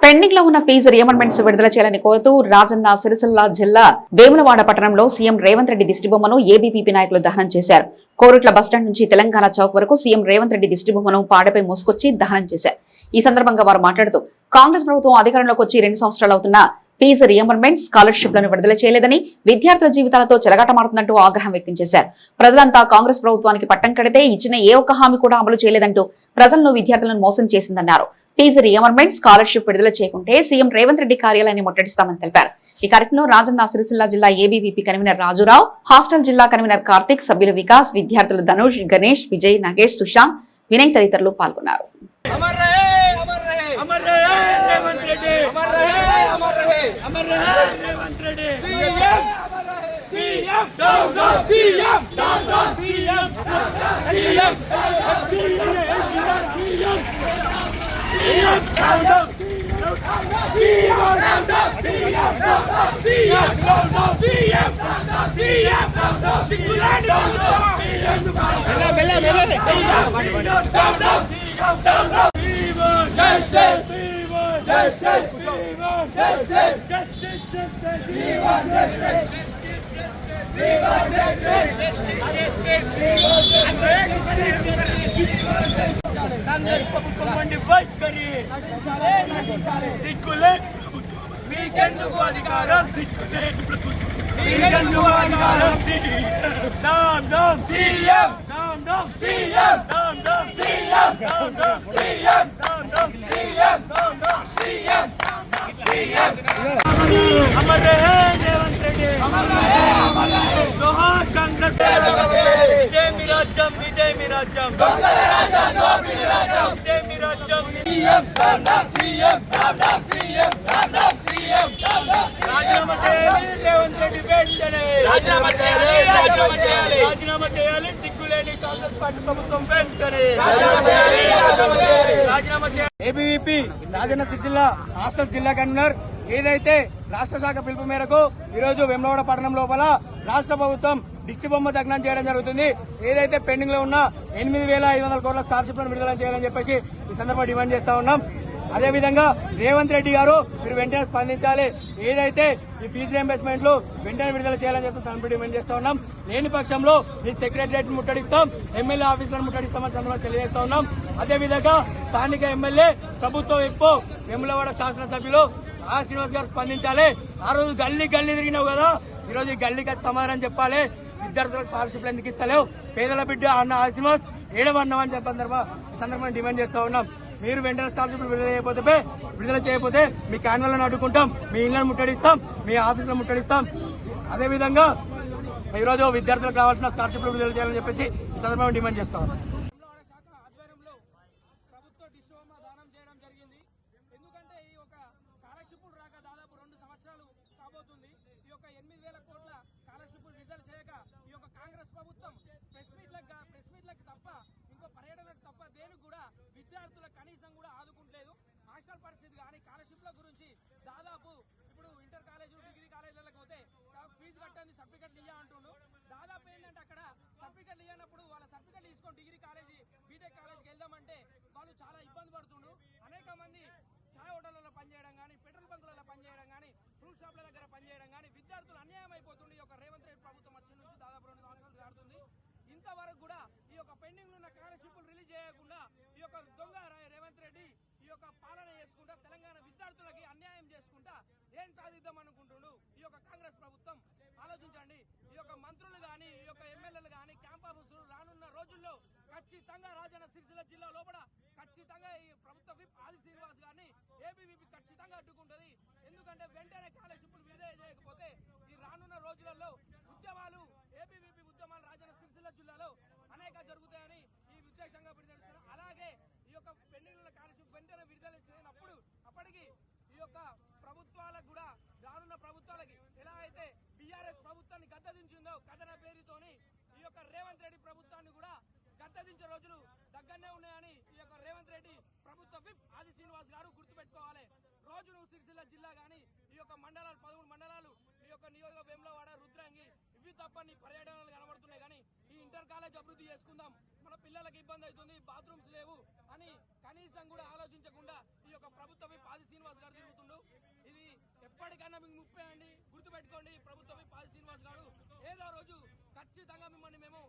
Pending లో ఉన్న fee reimbursements విడుదల చేయాలని కోరుతూ రాజన్న సిరిసిల్ల జిల్లా వేములవాడ పట్టణంలో సీఎం రేవంత్ రెడ్డి దిష్టిబొమ్మను ఏబీవీపీ నాయకులు దహనం చేశారు. కోరుట్ల బస్టాండ్ నుంచి తెలంగాణ చౌక్ వరకు సీఎం రేవంత్ రెడ్డి దిష్టిబొమ్మను పాడపై మోసుకొచ్చి దహనం చేశారు. ఈ సందర్భంగా వారు మాట్లాడుతూ కాంగ్రెస్ ప్రభుత్వం అధికారంలోకి వచ్చి 2 సంవత్సరాలు అవుతున్నా ఫీజు రియంబర్స్మెంట్ స్కాలర్షిప్లను విడుదల చేయలేదని, విద్యార్థుల జీవితాలతో చెలగాటమాడుతున్నట్టు ఆగ్రహం వ్యక్తం చేశారు. ప్రజలంతా కాంగ్రెస్ ప్రభుత్వానికి పట్టం కడితే ఇచ్చిన ఏ ఒక్క హామీ కూడా అమలు చేయలేదంటూ ప్రజలను విద్యార్థులను మోసం చేసిందన్నారు. ఫీజు రియంబర్స్మెంట్ స్కాలర్షిప్ విడుదల చేయకుంటే సీఎం రేవంత్ రెడ్డి కార్యాలయాన్ని ముట్టడిస్తామని తెలిపారు. ఈ కార్యక్రమంలో రాజన్న సిరిసిల్ల జిల్లా ఏబీవీపీ కన్వీనర్ రాజురావు, హాస్టల్ జిల్లా కన్వీనర్ కార్తిక్, సభ్యులు వికాస్, విద్యార్థులు ధనుష్, గణేష్, విజయ్, నాగేష్, సుశాంత్, వినయ్ తదితరులు పాల్గొన్నారు. కాంగ్రెస్ ప్రభుత్వం వంటి వైఖరి సిగ్గులేదు మీకెందుకు అధికారం, సిగ్గులేదు ప్రభుత్వం మీకెందుకు అధికారం. నామ్ నామ్ సీఎం, నామ్ నామ్ సీఎం, నామ్ నామ్ సీఎం, నామ్ నామ్ సీఎం, నామ్ నామ్ సీఎం, నామ్ నామ్ సీఎం, సీఎం. అమర్ రహే రేవంత్ రెడ్డి, అమర్ రహే, అమర్ రహే. జోహార్ కాంగ్రెస్. ఇదే మీ రాజ్యం, ఇదే మీ రాజ్యం, దొంగల రాజ్యం, దోపిడీ రాజ్యం. ఇదే మీ రాజ్యం. సీఎం, నామ్ నామ్ సీఎం, నామ్ నామ్ సీఎం, నామ్ నామ్ సీఎం. రాజీనామా చేయాలి రేవంత్ రెడ్డి వెంటనే. రాజీనామా చేయాలి, రాజీనామా చేయాలి, రాజీనామా చేయాలి. సిగ్గులేని కాంగ్రెస్ పార్టీ ప్రభుత్వం వెంటనే రాజీనామా చేయాలి, రాజీనామా చేయాలి, రాజీనామా చేయాలి. ఏబీవీపీ రాజన్న సిరిసిల్ల హాస్టల్ జిల్లా కన్వీనర్ ఏదైతే రాష్ట్ర శాఖ పిలుపు మేరకు ఈరోజు వేములవాడ పట్టణం లోపల రాష్ట్ర ప్రభుత్వం దిష్టి బొమ్మ దగ్నం చేయడం జరుగుతుంది. ఏదైతే పెండింగ్ లో ఉన్న 8,500 కోట్ల స్కాలర్షిప్లను విడుదల చేయాలని చెప్పేసి ఈ సందర్భంగా డిమాండ్ చేస్తా ఉన్నాం. అదేవిధంగా రేవంత్ రెడ్డి గారు మీరు వెంటనే స్పందించాలి. ఏదైతే ఈ ఫీజు రియంబర్స్మెంట్లు వెంటనే విడుదల చేయాలని చెప్పి తనపై డిమాండ్ చేస్తా ఉన్నాం. లేని పక్షంలో మీ సెక్రటరియట్ ముట్టడిస్తాం, ఎమ్మెల్యే ఆఫీసులను ముట్టడిస్తామని సందర్భంగా తెలియజేస్తా ఉన్నాం. అదేవిధంగా స్థానిక ఎమ్మెల్యే ప్రభుత్వం ఎక్కువ వేములవాడ శాసనసభ్యులు శ్రీనివాస్ గారు స్పందించాలి. ఆ రోజు గల్లీ గల్లీ తిరిగినావు కదా, ఈ రోజు ఈ గల్లీకి సమాధానం చెప్పాలి. విద్యార్థులకు స్కాలర్షిప్లు ఎందుకు ఇస్తలేవు, పేదల బిడ్డ అన్న శ్రీనివాస్ ఏడవన్నామని చెప్పి ఈ సందర్భంగా డిమాండ్ చేస్తా ఉన్నాం. మీరు వెంటనే స్కాలర్షిప్లు విడుదల చేయకపోతే మీ కాన్వాలను అడ్డుకుంటాం, మీ ఇళ్లను ముట్టడిస్తాం, మీ ఆఫీసులను ముట్టడిస్తాం. అదేవిధంగా ఈరోజు విద్యార్థులకు రావాల్సిన స్కాలర్షిప్లు విడుదల చేయాలని చెప్పేసి ఈ సందర్భంగా డిమాండ్ చేస్తా ఉన్నాం. ఎందుకంటే ఈ యొక్క స్కాలర్షిప్లు రాక దాదాపు 2 సంవత్సరాలు కాబోతుంది. ఈ యొక్క 8,000 కోట్ల స్కాలర్షిప్లు విడుదల చేయక ఈ యొక్క కాంగ్రెస్ ప్రభుత్వం ప్రెస్ మీట్లకు తప్ప ఇంకో పర్యటనకు తప్ప దేనికి కూడా విద్యార్థులకు కనీసం కూడా ఆదుకుంటలేదు. హాస్టల్ పరిస్థితి కానీ స్కాలర్షిప్ల గురించి దాదాపు ఇప్పుడు ఇంటర్ కాలేజీలు, డిగ్రీ కాలేజీలకు పోతే ఫీజు కట్టని సర్టిఫికెట్లు ఇయ్య అంటుండు. దాదాపు ఏంటంటే అక్కడ సర్టిఫికెట్లు ఇవ్వనప్పుడు వాళ్ళ సర్టిఫికెట్లు తీసుకొని డిగ్రీ కాలేజీ, బీటెక్ కాలేజీకి వెళ్దామంటే వాళ్ళు చాలా ఇబ్బంది పడుతుండ్రు. అనేక మంది ఛాయ్ హోటళ్లలో పనిచేయడం కానీ, పెట్రోల్ బంకులలో పనిచేయడం కానీ, ఫ్రూట్ షాప్ల దగ్గర పనిచేయడం కానీ విద్యార్థులు అన్యాయం అయిపోతుంది. ఈ యొక్క రేవంత్ రెడ్డి ప్రభుత్వం వచ్చిన నుంచి దాదాపు 2 సంవత్సరాలు దాటుతుంది. ఇంతవరకు కూడా ఈ యొక్క పెండింగ్ ఉన్న స్కాలర్షిప్లు రిలీజ్ చేయకుండా ఈ యొక్క దొంగ రేవంత్ రెడ్డి ఈ యొక్క పాలన చేసుకుంటా తెలంగాణ విద్యార్థులకి అన్యాయం చేసుకుంటా ఏం సాధిద్దాం అనుకుంటున్నాడు ఈ యొక్క కాంగ్రెస్ ప్రభుత్వం. ఆలోచించండి. ఈ యొక్క మంత్రులు కానీ, ఈ యొక్క ఎమ్మెల్యేలు కానీ, క్యాంప్ ఆఫీసులు రానున్న రోజుల్లో ఖచ్చితంగా రాజన్న సిరిసిల్ల జిల్లా లోపల ఖచ్చితంగా ఈ ప్రభుత్వ విప్ ఆది శ్రీనివాస్ గారిని ఏబీవీపీ ఖచ్చితంగా అడ్డుకుంటుంది. ఎందుకంటే వెంటనే స్కాలర్షిప్లు విడుదల చేయకపోతే ఈ రానున్న రోజులలో ఉద్యమాలు, ఏబీవీపీ ఉద్యమాలు రాజన్న సిరిసిల్ల జిల్లాలో అనేక జరుగుతాయని ఈ ఉద్దేశంగా విడుదల. అలాగే ఈ యొక్క పెండింగ్ స్కాలర్షిప్ వెంటనే విడుదల చేయనప్పుడు అప్పటికి ఈ యొక్క ప్రభుత్వాలకు కూడా రానున్న ప్రభుత్వాలకి ఎలా అయితే బీఆర్ఎస్ ప్రభుత్వాన్ని గద్దదించిందో కథన పేరుతోని ఈ యొక్క రేవంత్ రెడ్డి ప్రభుత్వాన్ని కూడా గద్దదించే రోజులు దగ్గరనే ఉన్నాయని ఈ యొక్క రేవంత్ రెడ్డి ప్రభుత్వ విప్ ఆది శ్రీనివాస్ గారు గుర్తుపెట్టుకోవాలి. రోజును సిరిసిల్ల జిల్లా కానీ ఈ యొక్క మండలాలు 13 మండలాలు ఈ యొక్క నియోజక వేములవాడ, రుద్రంగి ఇవి తప్ప నీ పర్యటనలు కనబడుతున్నాయి. కానీ ఈ ఇంటర్ కాలేజ్ అభివృద్ధి చేసుకుందాం, మన పిల్లలకి ఇబ్బంది అవుతుంది, బాత్రూమ్స్ లేవు అని కనీసం కూడా ఆలోచించకుండా ఈ యొక్క ప్రభుత్వం ప్రభుత్వ విప్ ఆది శ్రీనివాస్ గారు తిరుగుతుండు. ఇది ఎప్పటికైనా మీకు ముప్పే అండి, గుర్తుపెట్టుకోండి. ప్రభుత్వ విప్ ఆది శ్రీనివాస్ గారు ఏదో రోజు ఖచ్చితంగా మిమ్మల్ని మేము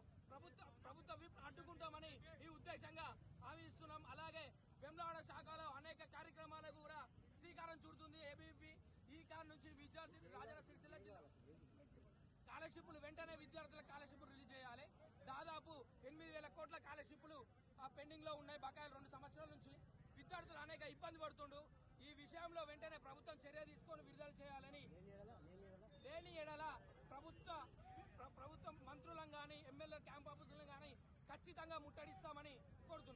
ప్రభుత్వ విప్ అడ్డుకుంటామని ఈ ఉద్దేశంగా హామీ ఇస్తున్నాం. అలాగే వేములవాడ శాఖలో అనేక కార్యక్రమాలకు కూడా శ్రీకారం చుడుతుంది ఏబీవీపీ. ఈ కారణం నుంచి విద్యార్థి రాజన్న సిరిసిల్ల జిల్లా స్కాలర్షిప్లు వెంటనే విద్యార్థుల స్కాలర్షిప్లు రిలీజ్ చేయాలి. దాదాపు 8,000 కోట్ల స్కాలర్షిప్లు పెండింగ్ లో ఉన్నాయి. బకాయిలు 2 సంవత్సరాల నుంచి విద్యార్థులు అనేక ఇబ్బంది పడుతుండ్రు. ఈ విషయంలో వెంటనే ప్రభుత్వం చర్య తీసుకొని విడుదల చేయాలని, లేని ఎడల ప్రభుత్వం మంత్రులను గానీ ఎమ్మెల్యే క్యాంప్ ఆఫీసులను గానీ ఖచ్చితంగా ముట్టడిస్తామని కోరుతున్నాం.